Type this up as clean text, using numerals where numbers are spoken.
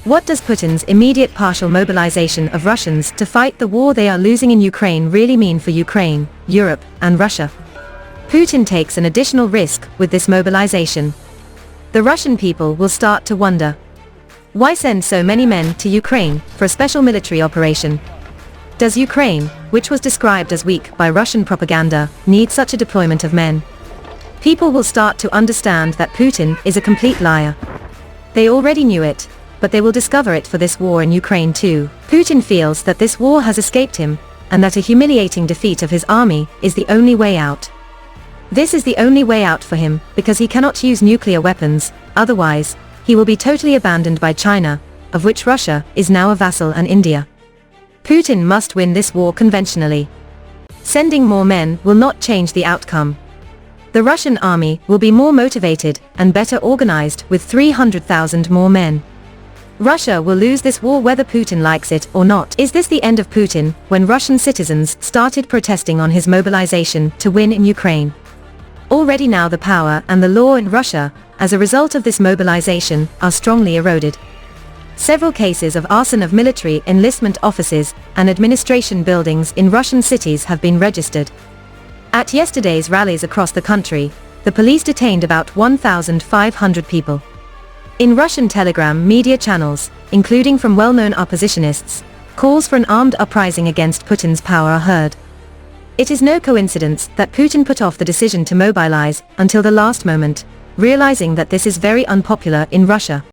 What does Putin's immediate partial mobilization of Russians to fight the war they are losing in Ukraine really mean for Ukraine, Europe, and Russia? Putin takes an additional risk with this mobilization. The Russian people will start to wonder. Why send so many men to Ukraine for a special military operation? Does Ukraine, which was described as weak by Russian propaganda, need such a deployment of men? People will start to understand that Putin is a complete liar. They already knew it, but they will discover it for this war in Ukraine too. Putin feels that this war has escaped him, and that a humiliating defeat of his army is the only way out. This is the only way out for him, because he cannot use nuclear weapons, otherwise, he will be totally abandoned by China, of which Russia is now a vassal, and India. Putin must win this war conventionally. Sending more men will not change the outcome. The Russian army will be more motivated and better organized with 300,000 more men. Russia will lose this war whether Putin likes it or not. Is this the end of Putin, when Russian citizens started protesting on his mobilization to win in Ukraine? Already now the power and the law in Russia, as a result of this mobilization, are strongly eroded. Several cases of arson of military enlistment offices and administration buildings in Russian cities have been registered. At yesterday's rallies across the country, the police detained about 1,500 people. In Russian Telegram media channels, including from well-known oppositionists, calls for an armed uprising against Putin's power are heard. It is no coincidence that Putin put off the decision to mobilize until the last moment, realizing that this is very unpopular in Russia.